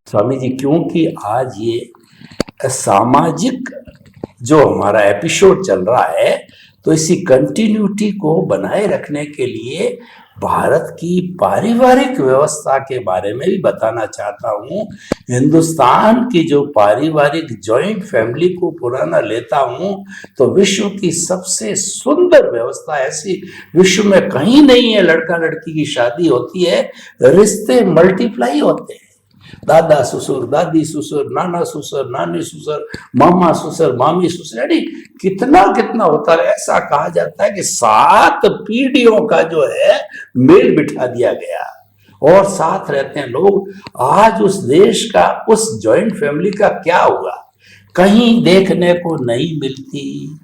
स्वामी जी, क्योंकि आज ये सामाजिक जो हमारा एपिसोड चल रहा है, तो इसी कंटिन्यूटी को बनाए रखने के लिए भारत की पारिवारिक व्यवस्था के बारे में भी बताना चाहता हूँ। हिंदुस्तान की जो पारिवारिक जॉइंट फैमिली को पुराना लेता हूँ, तो विश्व की सबसे सुंदर व्यवस्था ऐसी विश्व में कहीं नहीं है। लड़का लड़की की शादी होती है, रिश्ते मल्टीप्लाई होते हैं। दादा ससुर, दादी ससुर, नाना ससुर, नानी ससुर, मामा ससुर, मामी ससुर, यानी कितना कितना होता है। ऐसा कहा जाता है कि 7 पीढ़ियों का जो है मेल बिठा दिया गया और साथ रहते हैं लोग। आज उस देश का, उस जॉइंट फैमिली का क्या हुआ, कहीं देखने को नहीं मिलती।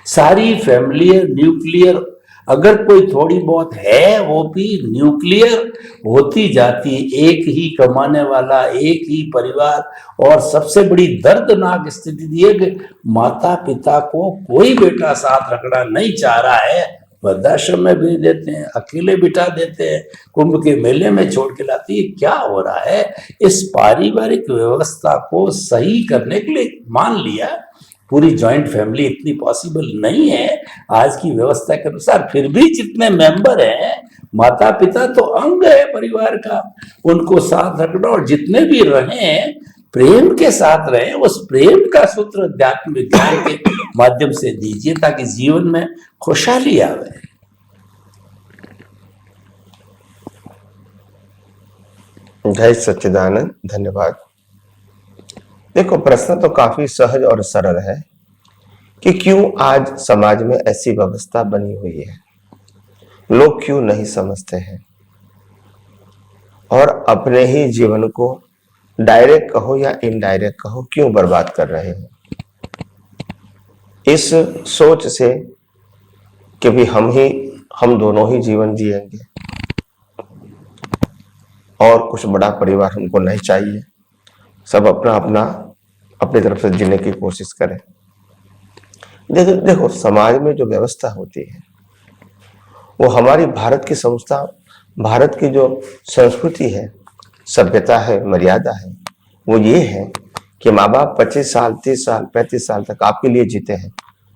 सारी फैमिली न्यूक्लियर, अगर कोई थोड़ी बहुत है वो भी न्यूक्लियर होती जाती है। एक ही कमाने वाला, एक ही परिवार। और सबसे बड़ी दर्दनाक स्थिति ये कि माता पिता को कोई बेटा साथ रखना नहीं चाह रहा है, वृद्धाश्रम में भेज देते हैं, अकेले बिठा देते हैं, कुंभ के मेले में छोड़ के लाते हैं। क्या हो रहा है? इस पारिवारिक व्यवस्था को सही करने के लिए मान लिया पूरी जॉइंट फैमिली इतनी पॉसिबल नहीं है आज की व्यवस्था के अनुसार। फिर भी जितने मेंबर हैं, माता पिता तो अंग है परिवार का, उनको साथ रखना और जितने भी रहें प्रेम के साथ रहें। उस प्रेम का सूत्र अध्यात्म विज्ञान के माध्यम से दीजिए ताकि जीवन में खुशहाली आवे। जय सच्चिदानंद। धन्यवाद। देखो, प्रश्न तो काफी सहज और सरल है कि क्यों आज समाज में ऐसी व्यवस्था बनी हुई है, लोग क्यों नहीं समझते हैं और अपने ही जीवन को डायरेक्ट कहो या इनडायरेक्ट कहो क्यों बर्बाद कर रहे हैं। इस सोच से कि भी हम दोनों ही जीवन जिएंगे और कुछ बड़ा परिवार हमको नहीं चाहिए, सब अपना अपना अपनी तरफ से जीने की कोशिश करें। देखो, समाज में जो व्यवस्था होती है वो हमारी भारत की संस्था, भारत की जो संस्कृति है, सभ्यता है, मर्यादा है, वो ये है कि माँ बाप 25 साल, 30 साल, 35 साल तक आपके लिए जीते हैं,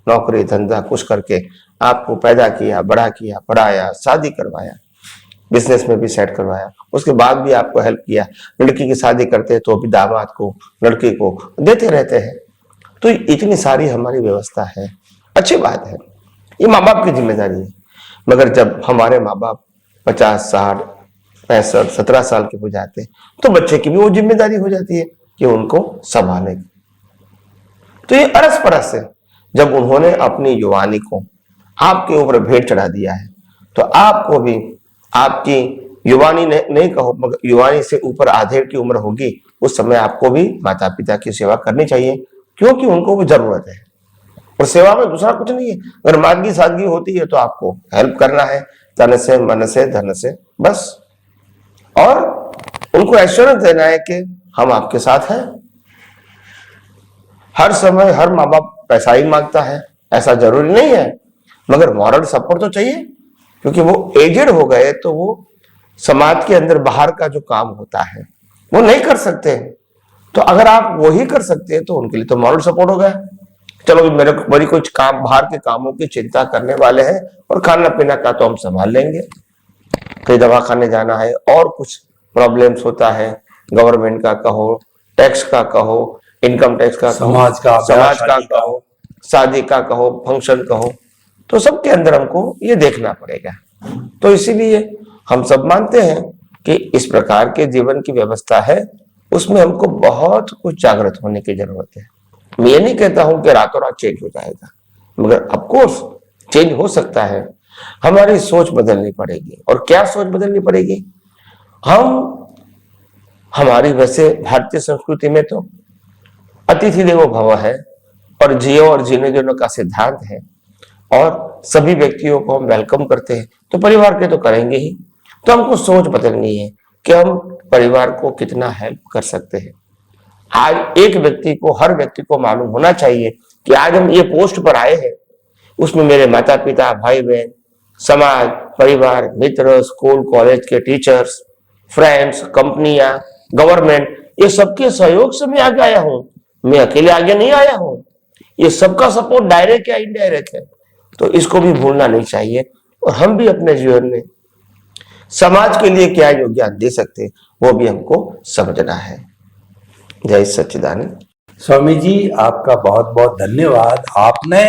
नौकरी धंधा कुछ करके आपको पैदा किया, बड़ा किया, पढ़ाया, शादी करवाया, बिजनेस में भी सेट करवाया, उसके बाद भी आपको हेल्प किया। लड़की की शादी करते हैं तो भी दामाद को, लड़की को देते रहते हैं। तो इतनी सारी हमारी व्यवस्था है, अच्छी बात है, ये माँ बाप की जिम्मेदारी है। मगर जब हमारे माँ बाप 50, 60, 65, 17 साल के हो जाते हैं तो बच्चे की भी वो जिम्मेदारी हो जाती है कि उनको संभाले। तो ये अरस परस है, जब उन्होंने अपनी युवानी को आपके ऊपर भेंट चढ़ा दिया है तो आपको भी आपकी युवानी नहीं कहो मगर युवानी से ऊपर आधे की उम्र होगी, उस समय आपको भी माता पिता की सेवा करनी चाहिए, क्योंकि उनको वो जरूरत है। और सेवा में दूसरा कुछ नहीं है। अगर मांगी सादगी होती है तो आपको हेल्प करना है, तन से, मन से, धन से, बस। और उनको एश्योरेंस देना है कि हम आपके साथ हैं। हर समय हर माँ बाप पैसा ही मांगता है ऐसा जरूरी नहीं है, मगर मॉरल सपोर्ट तो चाहिए, क्योंकि वो एजेड हो गए तो वो समाज के अंदर बाहर का जो काम होता है वो नहीं कर सकते। तो अगर आप वो ही कर सकते हैं तो उनके लिए तो मॉरल सपोर्ट हो गया। चलो, मेरी कुछ काम, बाहर के कामों की चिंता करने वाले हैं और खाना पीना का तो हम संभाल लेंगे, कहीं दवा खाने जाना है और कुछ प्रॉब्लम्स होता है, गवर्नमेंट का कहो, टैक्स का कहो, इनकम टैक्स का कहो, समाज का कहो, शादी का कहो, फंक्शन कहो, तो सबके अंदर हमको ये देखना पड़ेगा। तो इसीलिए हम सब मानते हैं कि इस प्रकार के जीवन की व्यवस्था है, उसमें हमको बहुत कुछ जागृत होने की जरूरत है। मैं ये नहीं कहता हूं कि रातों रात चेंज हो जाएगा, मगर ऑफकोर्स चेंज हो सकता है। हमारी सोच बदलनी पड़ेगी। और क्या सोच बदलनी पड़ेगी? हमारी वैसे भारतीय संस्कृति में तो अतिथि देवो भव है और जियो और जीने जीने का सिद्धांत है, और सभी व्यक्तियों को हम वेलकम करते हैं, तो परिवार के तो करेंगे ही। तो हमको सोच बदलनी है कि हम परिवार को कितना हेल्प कर सकते हैं। आज एक व्यक्ति को, हर व्यक्ति को मालूम होना चाहिए कि आज हम ये पोस्ट पर आए हैं, उसमें मेरे माता पिता, भाई बहन, समाज, परिवार, मित्र, स्कूल कॉलेज के टीचर्स, फ्रेंड्स, कंपनियां, गवर्नमेंट, ये सबके सहयोग से मैं आगे आया हूं, मैं अकेले आगे नहीं आया हूं, ये सबका सपोर्ट डायरेक्ट या इनडायरेक्ट है। तो इसको भी भूलना नहीं चाहिए और हम भी अपने जीवन में समाज के लिए क्या योगदान दे सकते हैं वो भी हमको समझना है। जय सच्चिदानंद। स्वामी जी, आपका बहुत बहुत धन्यवाद। आपने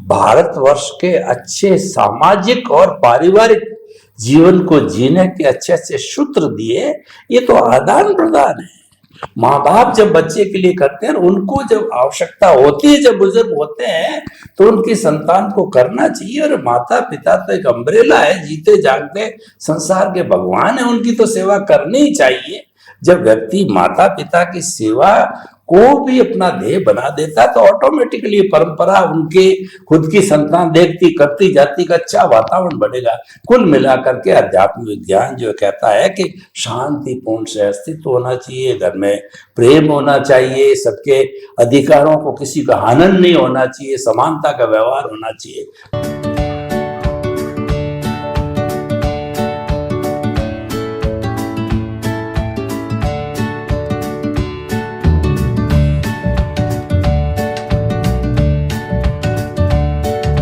भारतवर्ष के अच्छे सामाजिक और पारिवारिक जीवन को जीने के अच्छे अच्छे सूत्र दिए। ये तो आदान प्रदान है। माँ बाप जब बच्चे के लिए करते हैं, उनको जब आवश्यकता होती है, जब बुजुर्ग होते हैं, तो उनकी संतान को करना चाहिए। और माता पिता तो एक अम्ब्रेला है, जीते जागते संसार के भगवान है, उनकी तो सेवा करनी ही चाहिए। जब व्यक्ति माता पिता की सेवा को भी अपना ध्येय बना देता है, तो ऑटोमेटिकली परंपरा उनके खुद की संतान देखती करती जाती का अच्छा वातावरण बनेगा। कुल मिलाकर के अध्यात्म विज्ञान जो कहता है कि शांतिपूर्ण से अस्तित्व होना चाहिए, घर में प्रेम होना चाहिए, सबके अधिकारों को किसी का हनन नहीं होना चाहिए, समानता का व्यवहार होना चाहिए।